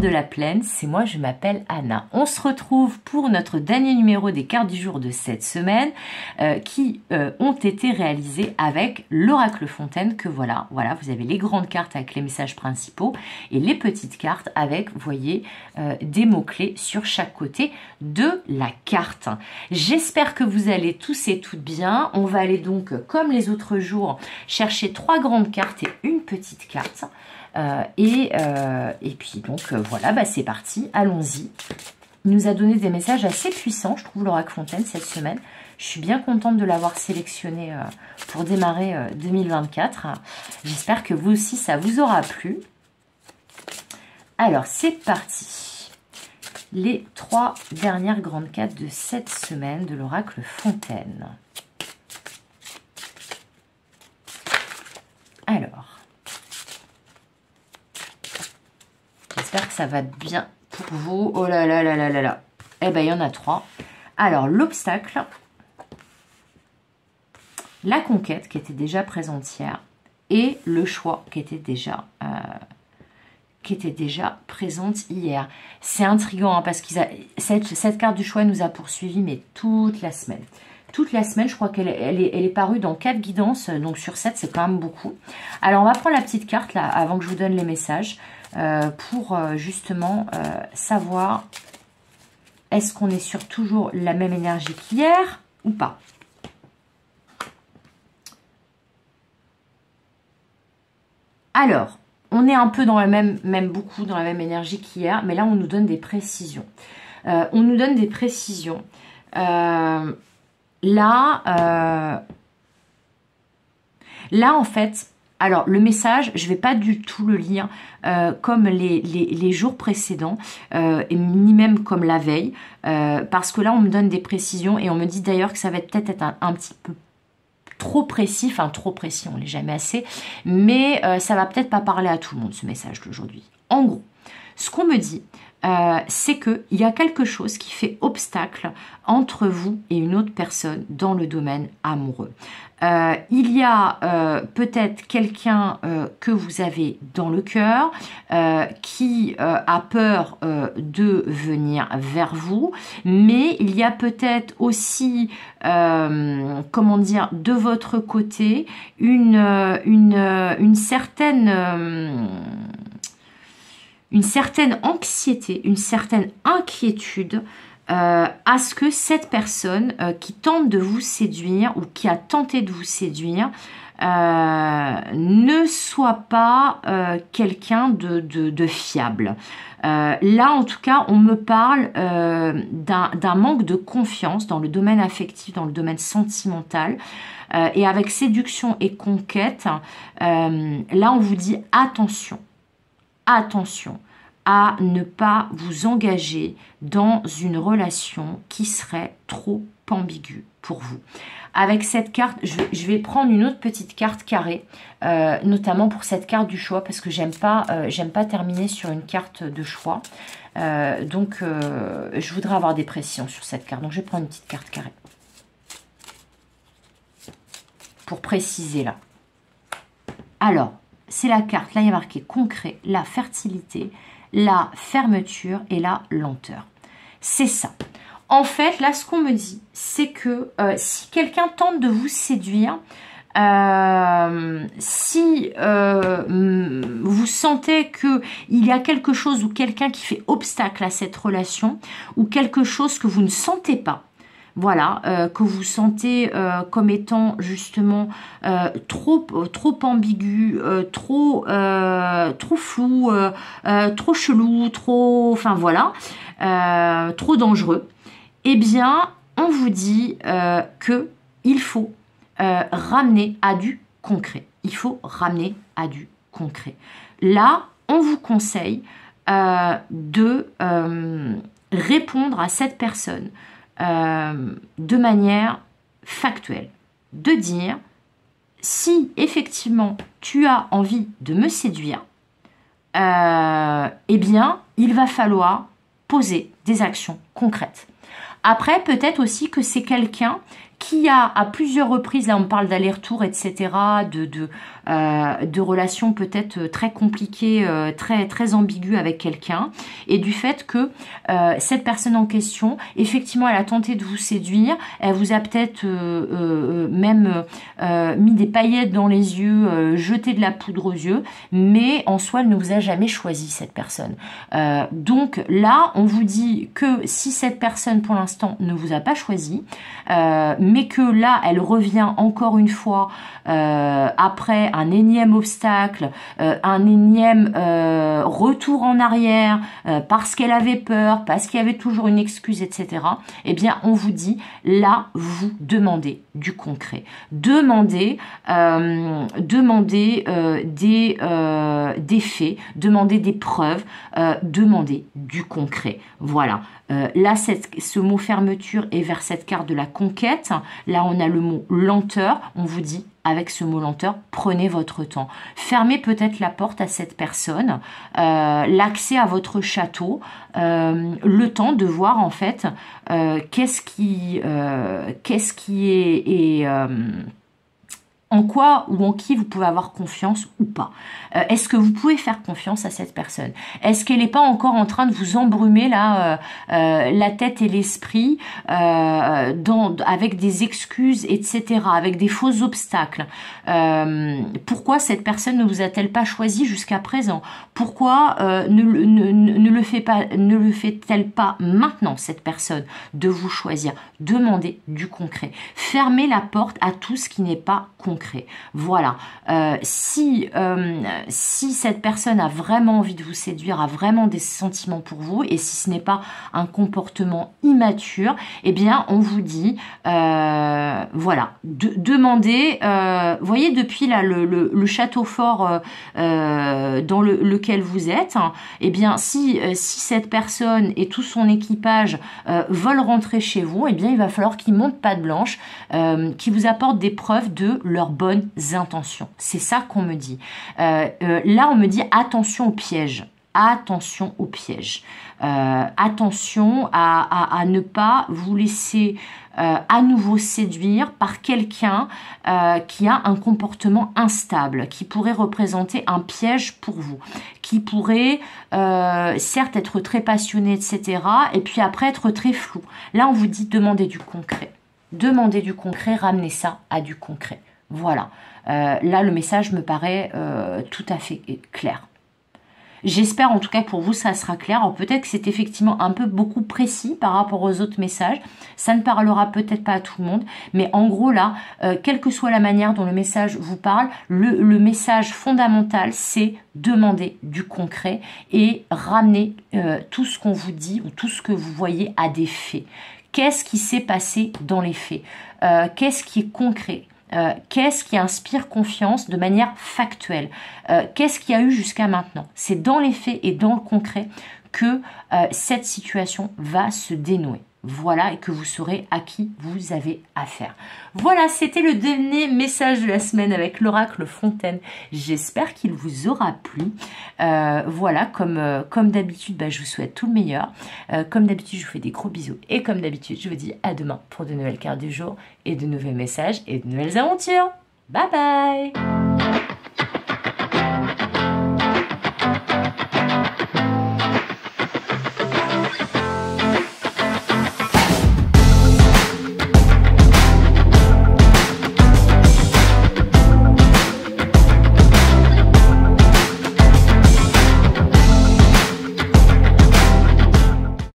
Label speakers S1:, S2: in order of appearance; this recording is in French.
S1: de la plaine, c'est moi, je m'appelle Anna. On se retrouve pour notre dernier numéro des cartes du jour de cette semaine qui ont été réalisées avec l'oracle Fontaine que voilà, vous avez les grandes cartes avec les messages principaux et les petites cartes avec, vous voyez, des mots-clés sur chaque côté de la carte. J'espère que vous allez tous et toutes bien. On va aller donc, comme les autres jours, chercher 3 grandes cartes et une petite carte. Et puis donc voilà, c'est parti, allons-y. Il nous a donné des messages assez puissants, je trouve, l'oracle Fontaine cette semaine. Je suis bien contente de l'avoir sélectionné pour démarrer 2024. J'espère que vous aussi, ça vous aura plu. Alors, c'est parti. Les 3 dernières grandes cartes de cette semaine de l'oracle Fontaine. Alors, j'espère que ça va bien pour vous. Oh là là là là là là. Eh bien, il y en a 3. Alors, l'obstacle, la conquête qui était déjà présente hier et le choix qui était déjà présente hier. C'est intriguant hein, parce que cette carte du choix nous a poursuivi mais toute la semaine. Toute la semaine, je crois qu'elle est parue dans 4 guidances, donc sur 7, c'est quand même beaucoup. Alors, on va prendre la petite carte, là, avant que je vous donne les messages, pour justement savoir est-ce qu'on est sur toujours la même énergie qu'hier ou pas. Alors, on est un peu dans la même beaucoup dans la même énergie qu'hier, mais là, on nous donne des précisions. On nous donne des précisions. Là, en fait, alors le message, je ne vais pas du tout le lire comme les jours précédents, ni même comme la veille, parce que là, on me donne des précisions et on me dit d'ailleurs que ça va peut-être être un petit peu trop précis, enfin trop précis, on ne l'est jamais assez, mais ça va peut-être pas parler à tout le monde, ce message d'aujourd'hui. En gros, ce qu'on me dit, c'est qu'il y a quelque chose qui fait obstacle entre vous et une autre personne dans le domaine amoureux. Il y a peut-être quelqu'un que vous avez dans le cœur qui a peur de venir vers vous, mais il y a peut-être aussi, comment dire, de votre côté, une certaine anxiété, une certaine inquiétude à ce que cette personne qui tente de vous séduire ou qui a tenté de vous séduire ne soit pas quelqu'un de fiable. Là, en tout cas, on me parle d'un manque de confiance dans le domaine affectif, dans le domaine sentimental. Et avec séduction et conquête, là, on vous dit attention. Attention à ne pas vous engager dans une relation qui serait trop ambiguë pour vous. Avec cette carte, je vais prendre une autre petite carte carrée, notamment pour cette carte du choix, parce que j'aime pas terminer sur une carte de choix. Donc, je voudrais avoir des précisions sur cette carte. Donc, je vais prendre une petite carte carrée. Pour préciser là. Alors, c'est la carte, là il y a marqué concret, la fertilité, la fermeture et la lenteur. C'est ça. En fait, là ce qu'on me dit, c'est que si quelqu'un tente de vous séduire, si vous sentez qu'il y a quelque chose ou quelqu'un qui fait obstacle à cette relation, ou quelque chose que vous ne sentez pas, voilà, que vous sentez comme étant justement trop ambigu, trop flou, trop chelou, enfin voilà, trop dangereux, eh bien, on vous dit qu'il faut ramener à du concret. Il faut ramener à du concret. Là, on vous conseille de répondre à cette personne de manière factuelle, de dire si effectivement tu as envie de me séduire, eh bien il va falloir poser des actions concrètes. Après, peut-être aussi que c'est quelqu'un qui a à plusieurs reprises, là on parle d'aller-retour, etc., de relations peut-être très compliquées, très ambiguës avec quelqu'un, et du fait que cette personne en question, effectivement, elle a tenté de vous séduire, elle vous a peut-être même mis des paillettes dans les yeux, jeté de la poudre aux yeux, mais en soi, elle ne vous a jamais choisi, cette personne. Donc là, on vous dit que si cette personne, pour l'instant, ne vous a pas choisi, mais que là, elle revient encore une fois après un énième obstacle, un énième retour en arrière, parce qu'elle avait peur, parce qu'il y avait toujours une excuse, etc. Eh bien, on vous dit, là, vous demandez du concret. Demandez des faits, demandez des preuves, demandez du concret. Voilà. Là, ce mot fermeture est vers cette carte de la conquête. Là, on a le mot lenteur. On vous dit, avec ce mot lenteur, prenez votre temps. Fermez peut-être la porte à cette personne, l'accès à votre château, le temps de voir en fait qu'est-ce qui est en quoi ou en qui vous pouvez avoir confiance ou pas. Est-ce que vous pouvez faire confiance à cette personne? Est-ce qu'elle n'est pas encore en train de vous embrumer là, la tête et l'esprit avec des excuses, etc., avec des faux obstacles? Pourquoi cette personne ne vous a-t-elle pas choisi jusqu'à présent? Pourquoi ne le fait-elle pas maintenant, cette personne, de vous choisir? Demandez du concret. Fermez la porte à tout ce qui n'est pas concret. Voilà. Si cette personne a vraiment envie de vous séduire, a vraiment des sentiments pour vous, et si ce n'est pas un comportement immature, eh bien, on vous dit, voilà, demandez, voyez, depuis là, le château fort dans lequel vous êtes, hein, eh bien, si cette personne et tout son équipage veulent rentrer chez vous, eh bien, il va falloir qu'ils montent patte blanche, qu'ils vous apportent des preuves de leurs bonnes intentions. C'est ça qu'on me dit. Là, on me dit attention au piège. Attention au piège. Attention à ne pas vous laisser à nouveau séduire par quelqu'un qui a un comportement instable, qui pourrait représenter un piège pour vous, qui pourrait certes être très passionné, etc., et puis après être très flou. Là, on vous dit demandez du concret. Demandez du concret, ramenez ça à du concret. Voilà. Là, le message me paraît tout à fait clair. J'espère en tout cas pour vous ça sera clair. Alors peut-être que c'est effectivement un peu beaucoup précis par rapport aux autres messages. Ça ne parlera peut-être pas à tout le monde. Mais en gros là, quelle que soit la manière dont le message vous parle, le message fondamental c'est demander du concret et ramener tout ce qu'on vous dit ou tout ce que vous voyez à des faits. Qu'est-ce qui s'est passé dans les faits? Qu'est-ce qui est concret? Qu'est-ce qui inspire confiance de manière factuelle? Qu'est-ce qu'il y a eu jusqu'à maintenant? C'est dans les faits et dans le concret que cette situation va se dénouer. Voilà, et que vous saurez à qui vous avez affaire. Voilà, c'était le dernier message de la semaine avec l'oracle Fontaine. J'espère qu'il vous aura plu. Voilà, comme d'habitude, je vous souhaite tout le meilleur. Comme d'habitude, je vous fais des gros bisous. Et comme d'habitude, je vous dis à demain pour de nouvelles cartes du jour et de nouveaux messages et de nouvelles aventures. Bye bye!